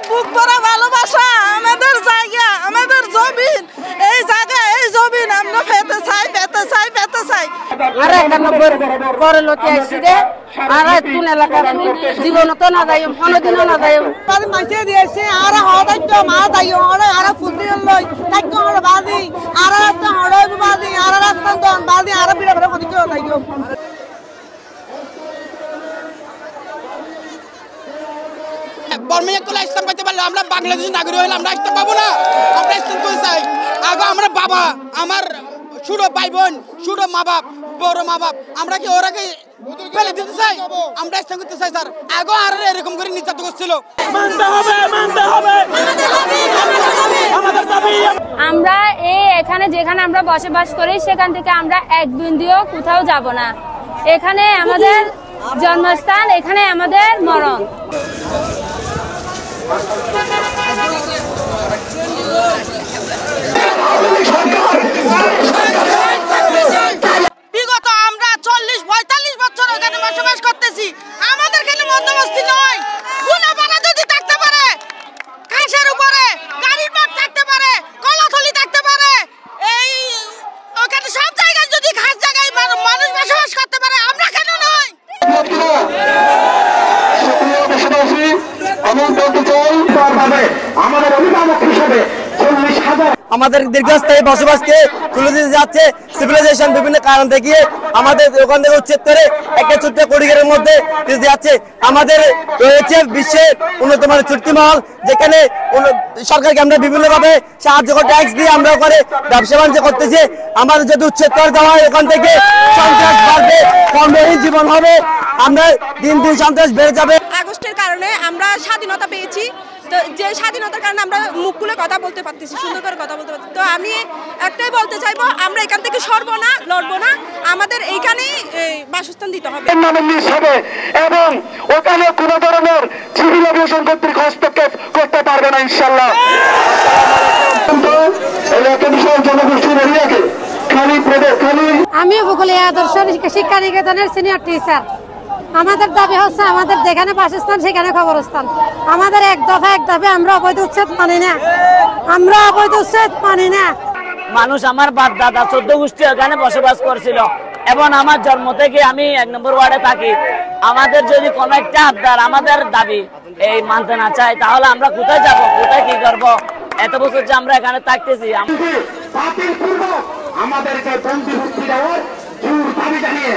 বুক ভরা ভালোবাসা, আমাদের জায়গা, আমাদের জমিন, এই জায়গা এই জমিন আমরা পেতে চাই, পেতে চাই, পেতে চাই। আর 91 পরে লোকে আইছি রে, আর তুন এলাকা জীবন তো না যাই, কোনদিনও না যাই। বাদি মাইছে দিয়েছে, আর হদাইত মা যাইও, আর ফুটি লই, তাইতো আর বাদি, আর রাস্তা হড়ই বাদি, আর রাস্তা দন বাদি, আর বিড়া বিড়া কদিকে যাইও। বর্মাইয়াকুলা ইসলাম পাইতে পারলে আমরা বাংলাদেশি নাগরিক হলে আমরা ইসলাম পাবো না। আমরা ইসলাম করে চাই। আগে আমরা বাবা, আমার ছোট ভাই বোন, ছোট মা বাপ, বড় মা বাপ, আমরা কি ওরা কি ফেলে দিতে চাই? আমরা ইসলাম করতে চাই স্যার। আগে আর এরকম করে নির্যাতন করছিল। মানতে হবে, মানতে হবে, আমাদের দাবি। আমরা এখানে যেখানে আমরা বসবাস করি সেখান থেকে আমরা এক বিন্দুও কোথাও যাব না। এখানে আমাদের জন্মস্থান, এখানে আমাদের মরণ। বিগত আমরা 40-45 বছর এখানে বসবাস করতেছি। আমাদের এখানে বন্দোবস্তি নয়, গুনাপানা যদি থাকতে পারে, ঘাসের উপরে গাড়ির পাট থাকতে পারে, কলাথলি থাকতে পারে, এই ওখানে সব জায়গায় যদি ঘাস জায়গায় মানুষ বসবাস করতে পারে, আমরা কেন নয়? আমাদের অভিভাবক হিসেবে 40,000 আমাদের দীর্ঘস্থায়ী বসবাসকে তুলে দিতে যাচ্ছে সিভিলাইজেশন বিভিন্ন কারণ দেখিয়ে আমাদের ওখান থেকে উচ্ছেদ করে একটা ছোট্ট কোডিগের মধ্যে দিতে যাচ্ছে। আমাদের রয়েছে বিশ্বের উন্নত মানের চুক্তি মহল, যেখানে সরকারকে আমরা বিভিন্নভাবে সাহায্য করে ট্যাক্স দিয়ে আমরা ওখানে ব্যবসা বাণিজ্য করতেছি। আমাদের যদি উচ্ছেদ করে দেওয়া হয় ওখান থেকে সন্ত্রাস বাড়বে, কর্মহীন জীবন হবে, আমরা দিন দিন সন্ত্রাস বেড়ে যাবে। আগস্টের কারণে আমরা স্বাধীনতা পেয়েছি, তো যে স্বাধীনতার কারণে আমরা মুখ খুলে কথা বলতে পারতেছি, সুন্দর করে কথা বলতে পারতেছি। তো আমি একটাই বলতে চাইবো, আমরা এখান থেকে সরবো না, লড়বো না, আমাদের এইখানেই বাসস্থান দিতে হবে এবং ওখানে কোনো ধরনের সিভিল এভিয়েশন কর্তৃক হস্তক্ষেপ করতে পারবে না ইনশাল্লাহ। আমি উপকূলীয় আদর্শ শিক্ষা নিকেতনের সিনিয়র টিচার। আমাদের দাবি হচ্ছে আমাদের যেখানে বাসস্থান সেখানে কবরস্থান। আমাদের এক দফা আমরা অবৈধ উচ্ছেদ মানি না, আমরা অবৈধ উচ্ছেদ মানি না। মানুষ আমার বাপ দাদা 14 গোষ্ঠী এখানে বসবাস করছিল এবং আমার জন্ম থেকে আমি 1 নম্বর ওয়ার্ডে থাকি। আমাদের যদি কোনো একটা আবদার আমাদের দাবি এই মানতে না চাই, তাহলে আমরা কোথায় যাব, কোথায় কি করব? এত বছর যে আমরা এখানে থাকতেছি, আমাদেরকে বন্দীভূক্তি দেওয়ার জোর দাবি জানিয়ে